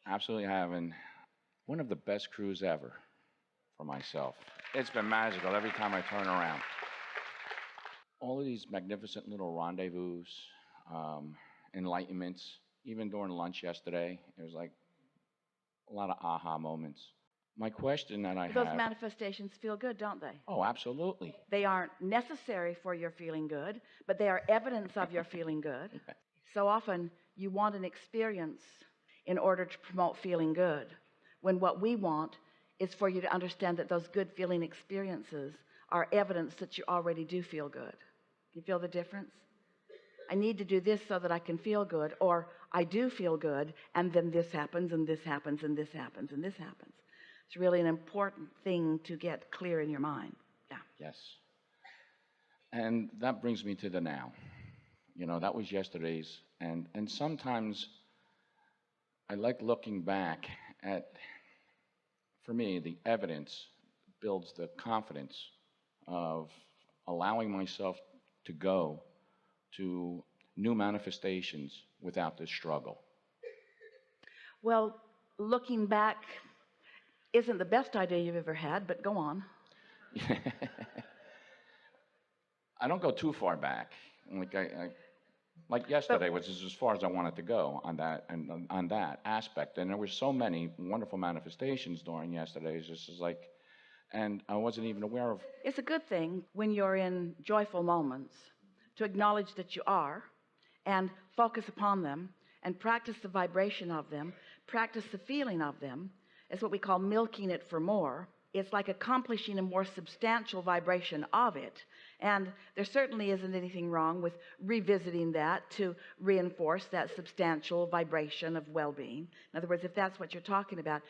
absolutely having one of the best cruises ever for myself. It's been magical every time I turn around. All of these magnificent little rendezvous, enlightenments, even during lunch yesterday, it was like a lot of aha moments. My question that I Those have... manifestations feel good, don't they? Oh, absolutely. They aren't necessary for your feeling good, but they are evidence of your feeling good. So often you want an experience in order to promote feeling good, when what we want is for you to understand that those good feeling experiences are evidence that you already do feel good. You feel the difference? I need to do this so that I can feel good, or I do feel good, and then this happens, and this happens, and this happens, and this happens. It's really an important thing to get clear in your mind. Yeah. Yes. And that brings me to the now. You know, that was yesterday's, and sometimes I like looking back at, for me, the evidence builds the confidence of allowing myself to go to new manifestations without this struggle. Well, looking back isn't the best idea you've ever had, but go on. I don't go too far back. Like yesterday, which is as far as I wanted to go on that aspect. And there were so many wonderful manifestations during yesterday. It's just like, and I wasn't even aware of. It's a good thing when you're in joyful moments to acknowledge that you are, and focus upon them, and practice the vibration of them, practice the feeling of them. It's what we call milking it for more. It's like accomplishing a more substantial vibration of it. And there certainly isn't anything wrong with revisiting that to reinforce that substantial vibration of well-being. In other words, if that's what you're talking about,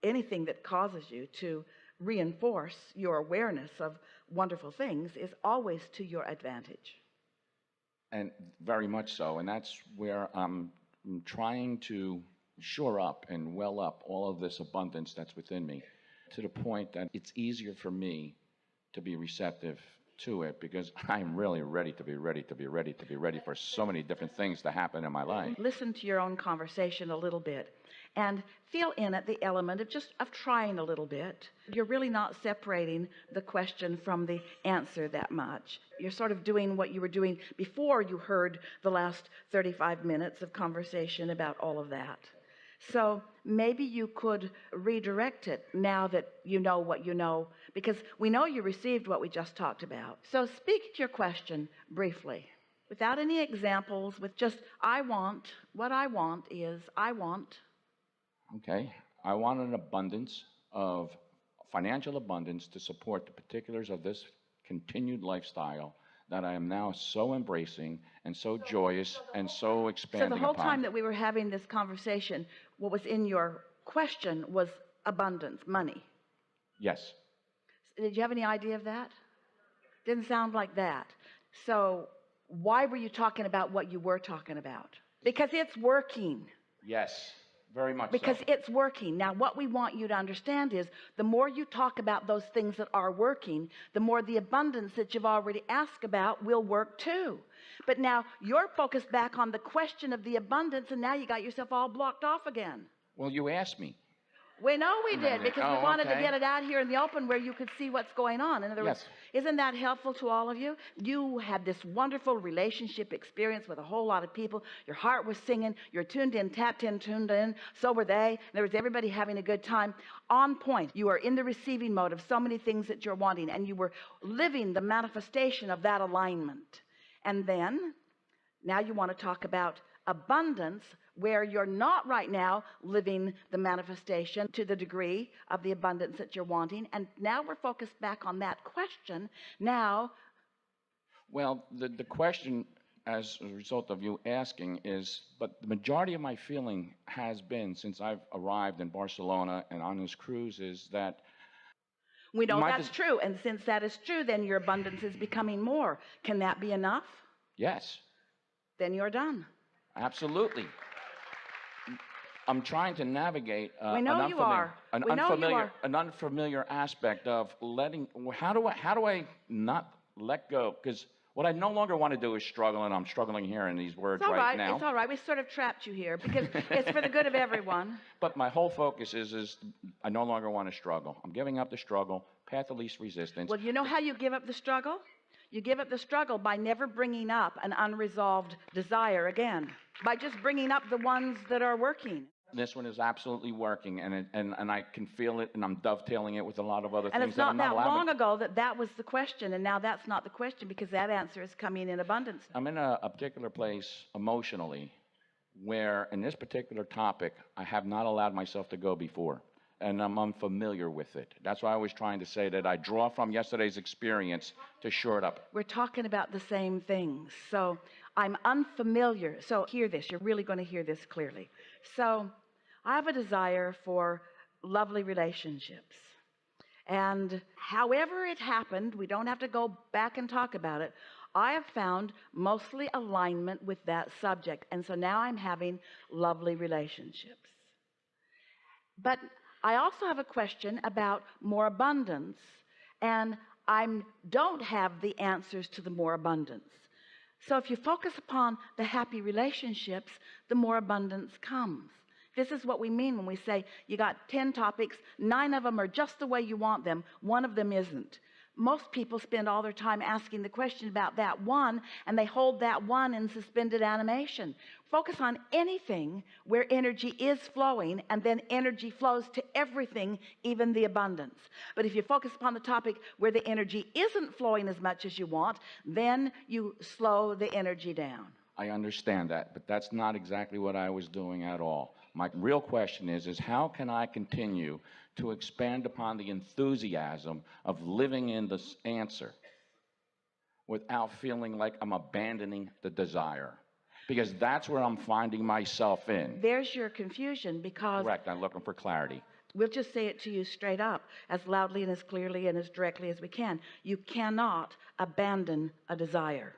anything that causes you to reinforce your awareness of wonderful things is always to your advantage. And very much so. And that's where I'm trying to shore up and well up all of this abundance that's within me, to the point that it's easier for me to be receptive to it, because I'm really ready for so many different things to happen in my life. Listen to your own conversation a little bit and feel in it the element of trying a little bit. You're really not separating the question from the answer that much. You're sort of doing what you were doing before you heard the last 35 minutes of conversation about all of that. So maybe you could redirect it now that you know what you know, because we know you received what we just talked about. So speak to your question briefly, without any examples, with just, what I want is, I want. Okay. I want an abundance of financial abundance to support the particulars of this continued lifestyle that I am now so embracing and so joyous and so expanding upon. So the whole time that we were having this conversation, what was in your question was abundance, money. Yes. Did you have any idea of that? Didn't sound like that. So why were you talking about what you were talking about? Because it's working. Yes. Very much because so. It's working. Now what we want you to understand is the more you talk about those things that are working, the more the abundance that you've already asked about will work too. But now you're focused back on the question of the abundance, and now you got yourself all blocked off again. Well, you asked me. We know we did, because we wanted to get it out here in the open where you could see what's going on. In other words, isn't that helpful to all of you? You had this wonderful relationship experience with a whole lot of people. Your heart was singing. You're tuned in, tapped in, tuned in. So were they. There was everybody having a good time. On point. You are in the receiving mode of so many things that you're wanting, and you were living the manifestation of that alignment. And then now you want to talk about abundance, where you're not right now living the manifestation to the degree of the abundance that you're wanting. And now we're focused back on that question. Now, well, the question, as a result of you asking, is, but the majority of my feeling has been, since I've arrived in Barcelona and on this cruise, is that we know that's true. And since that is true, then your abundance is becoming more. Can that be enough? Yes. Then you're done. Absolutely. I'm trying to navigate an unfamiliar aspect of letting. How do I not let go? Because What I no longer want to do is struggle, and I'm struggling here in these words right now. It's all right. We sort of trapped you here because it's for the good of everyone. But my whole focus is I no longer want to struggle. I'm giving up the struggle, path of least resistance. Well, you know how you give up the struggle? You give up the struggle by never bringing up an unresolved desire again, by just bringing up the ones that are working. This one is absolutely working, and I can feel it, and I'm dovetailing it with a lot of other things. And it's not that long ago that was the question, and now that's not the question because that answer is coming in abundance. I'm in a particular place emotionally where, in this particular topic, I have not allowed myself to go before, and I'm unfamiliar with it. That's why I was trying to say that I draw from yesterday's experience to shore it up. We're talking about the same things. So I'm unfamiliar. So hear this. You're really going to hear this clearly. So I have a desire for lovely relationships. And however it happened, we don't have to go back and talk about it. I have found mostly alignment with that subject. And so now I'm having lovely relationships. But I also have a question about more abundance. And I don't have the answers to the more abundance. So if you focus upon the happy relationships, the more abundance comes. This is what we mean when we say you got 10 topics, 9 of them are just the way you want them, 1 of them isn't. Most people spend all their time asking the question about that one, and they hold that one in suspended animation. Focus on anything where energy is flowing, and then energy flows to everything, even the abundance. But if you focus upon the topic where the energy isn't flowing as much as you want, then you slow the energy down. I understand that, but that's not exactly what I was doing at all. My real question is how can I continue to expand upon the enthusiasm of living in this answer without feeling like I'm abandoning the desire? Because that's where I'm finding myself in. There's your confusion because... Correct, I'm looking for clarity. We'll just say it to you straight up, as loudly and as clearly and as directly as we can. You cannot abandon a desire.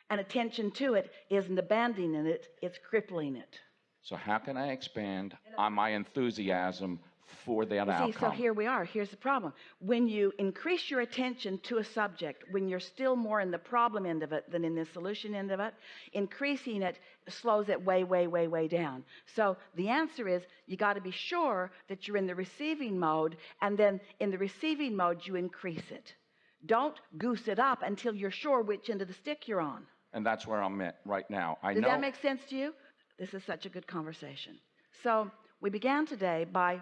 And attention to it isn't abandoning it, it's crippling it. So how can I expand on my enthusiasm for that outcome? So here we are. Here's the problem. When you increase your attention to a subject, when you're still more in the problem end of it than in the solution end of it, increasing it slows it way, way, way, way down. So the answer is you got to be sure that you're in the receiving mode, and then in the receiving mode you increase it. Don't goose it up until you're sure which end of the stick you're on. And that's where I'm at right now. Does that make sense to you? This is such a good conversation. So we began today by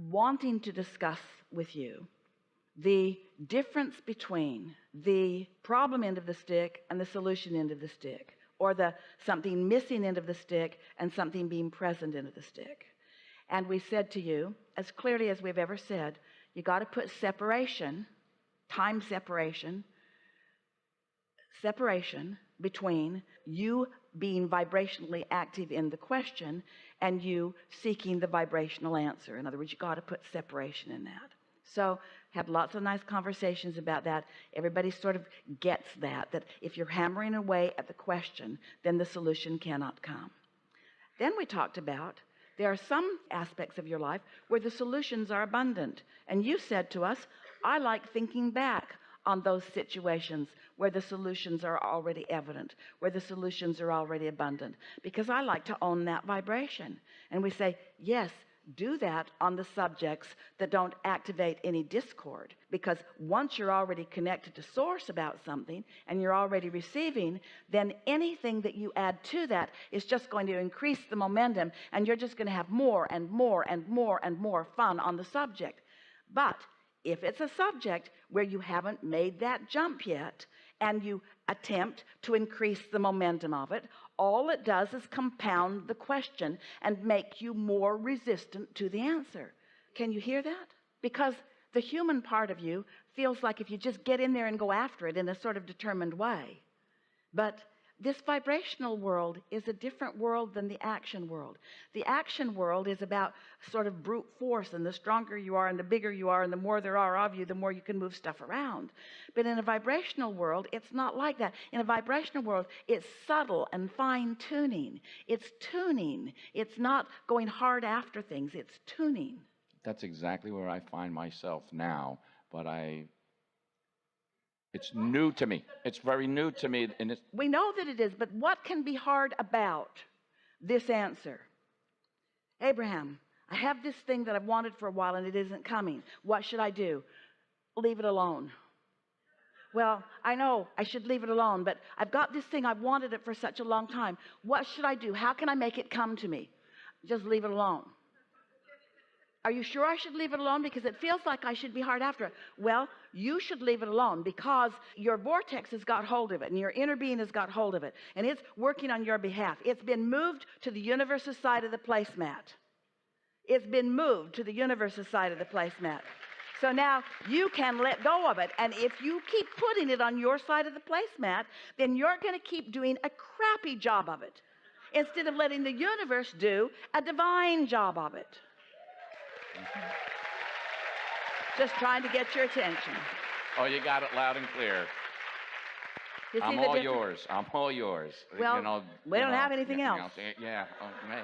wanting to discuss with you the difference between the problem end of the stick and the solution end of the stick, or the something missing end of the stick and something being present end of the stick. And we said to you, as clearly as we've ever said, you got to put separation, time separation between you being vibrationally active in the question and you seeking the vibrational answer. In other words, you got to put separation in that. So had lots of nice conversations about that. Everybody sort of gets that if you're hammering away at the question, then the solution cannot come. Then we talked about there are some aspects of your life where the solutions are abundant. And you said to us, I like thinking back on those situations where the solutions are already evident, where the solutions are already abundant, because I like to own that vibration. And we say, yes, do that on the subjects that don't activate any discord, because once you're already connected to source about something and you're already receiving, then anything that you add to that is just going to increase the momentum, and you're just going to have more and more and more and more fun on the subject. But if it's a subject where you haven't made that jump yet and you attempt to increase the momentum of it, all it does is compound the question and make you more resistant to the answer. Can you hear that? Because the human part of you feels like if you just get in there and go after it in a sort of determined way. But this vibrational world is a different world than the action world. The action world is about sort of brute force, and the stronger you are and the bigger you are and the more there are of you, the more you can move stuff around. But in a vibrational world, it's not like that. In a vibrational world, it's subtle and fine-tuning. It's tuning. It's not going hard after things. It's tuning. That's exactly where I find myself now, but I It's new to me. It's very new to me. And we know that it is, but what can be hard about this answer? Abraham, I have this thing that I've wanted for a while and it isn't coming. What should I do? Leave it alone. Well, I know I should leave it alone, but I've got this thing. I've wanted it for such a long time. What should I do? How can I make it come to me? Just leave it alone. Are you sure I should leave it alone? Because it feels like I should be hard after it. Well, you should leave it alone because your vortex has got hold of it and your inner being has got hold of it and it's working on your behalf. It's been moved to the universe's side of the placemat. It's been moved to the universe's side of the placemat. So now you can let go of it. And if you keep putting it on your side of the placemat, then you're going to keep doing a crappy job of it instead of letting the universe do a divine job of it. Just trying to get your attention. Oh, you got it loud and clear. I'm all yours. I'm all yours. Well, we don't have anything else. Yeah. Okay.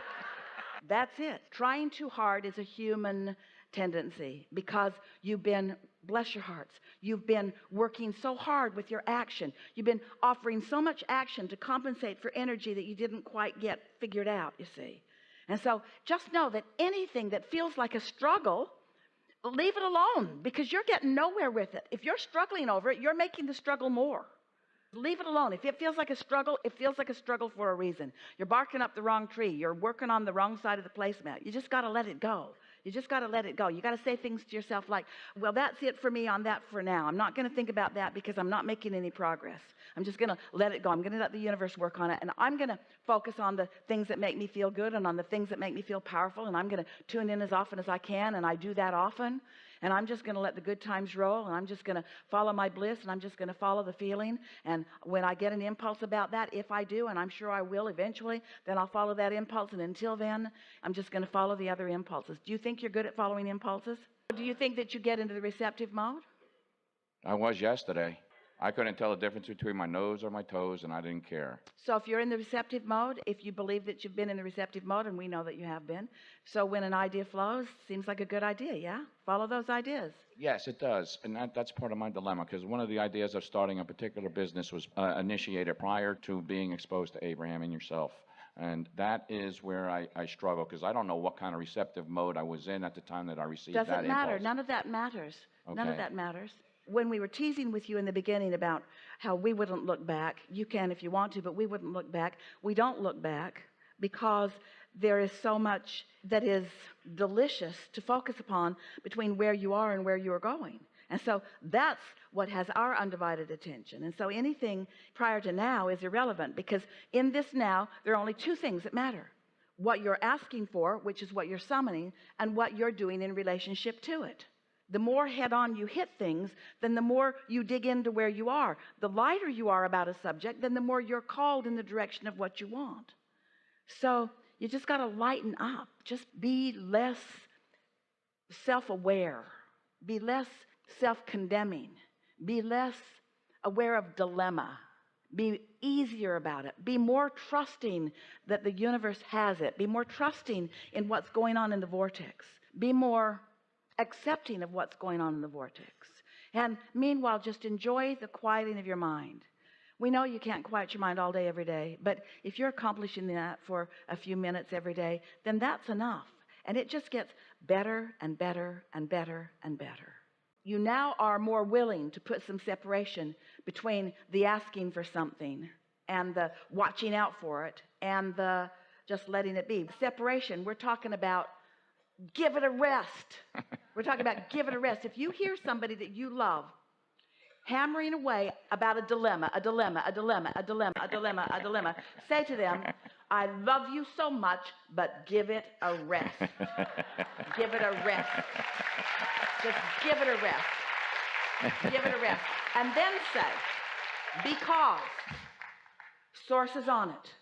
That's it. Trying too hard is a human tendency because you've been, bless your hearts, you've been working so hard with your action. You've been offering so much action to compensate for energy that you didn't quite get figured out, you see. And so just know that anything that feels like a struggle, leave it alone because you're getting nowhere with it. If you're struggling over it, you're making the struggle more. Leave it alone. If it feels like a struggle, it feels like a struggle for a reason. You're barking up the wrong tree. You're working on the wrong side of the placemat. You just got to let it go. You just got to let it go. You got to say things to yourself like, well, that's it for me on that for now. I'm not going to think about that because I'm not making any progress. I'm just going to let it go. I'm going to let the universe work on it. And I'm going to focus on the things that make me feel good and on the things that make me feel powerful. And I'm going to tune in as often as I can. And I do that often. And I'm just going to let the good times roll. And I'm just going to follow my bliss. And I'm just going to follow the feeling. And when I get an impulse about that, if I do, and I'm sure I will eventually, then I'll follow that impulse. And until then, I'm just going to follow the other impulses. Do you think you're good at following impulses? Do you think that you get into the receptive mode? I was yesterday. I couldn't tell the difference between my nose or my toes, and I didn't care. So if you're in the receptive mode, if you believe that you've been in the receptive mode, and we know that you have been, so when an idea flows, seems like a good idea, yeah? Follow those ideas. Yes, it does. And that's part of my dilemma, because one of the ideas of starting a particular business was initiated prior to being exposed to Abraham and yourself. And that is where I struggle, because I don't know what kind of receptive mode I was in at the time that I received that impulse. Doesn't matter. None of that matters. Okay. None of that matters. When we were teasing with you in the beginning about how we wouldn't look back, you can if you want to, but we wouldn't look back. We don't look back because there is so much that is delicious to focus upon between where you are and where you are going. And so that's what has our undivided attention. And so anything prior to now is irrelevant because in this now, there are only two things that matter. What you're asking for, which is what you're summoning, and what you're doing in relationship to it. The more head-on you hit things, then the more you dig into where you are. The lighter you are about a subject, then the more you're called in the direction of what you want. So you just got to lighten up. Just be less self-aware. Be less self-condemning. Be less aware of dilemma. Be easier about it. Be more trusting that the universe has it. Be more trusting in what's going on in the vortex. Be more accepting of what's going on in the vortex. And meanwhile, just enjoy the quieting of your mind. We know you can't quiet your mind all day, every day, but if you're accomplishing that for a few minutes every day, then that's enough. And it just gets better and better and better and better. You now are more willing to put some separation between the asking for something and the watching out for it and the just letting it be. Separation, we're talking about give it a rest. We're talking about give it a rest. If you hear somebody that you love hammering away about a dilemma, say to them, I love you so much, but give it a rest. Give it a rest. Just give it a rest. Give it a rest. And then say, because source is on it.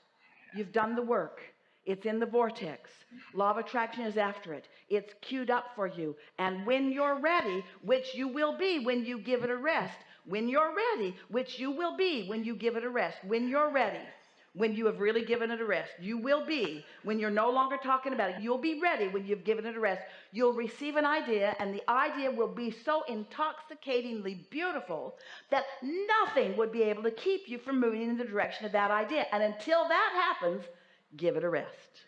You've done the work. It's in the vortex. Law of attraction is after it. It's queued up for you. And when you're ready, which you will be when you give it a rest, when you're ready, which you will be when you give it a rest, when you're ready, when you have really given it a rest. You will be when you're no longer talking about it. You'll be ready when you've given it a rest. You'll receive an idea, and the idea will be so intoxicatingly beautiful that nothing would be able to keep you from moving in the direction of that idea. And until that happens, give it a rest.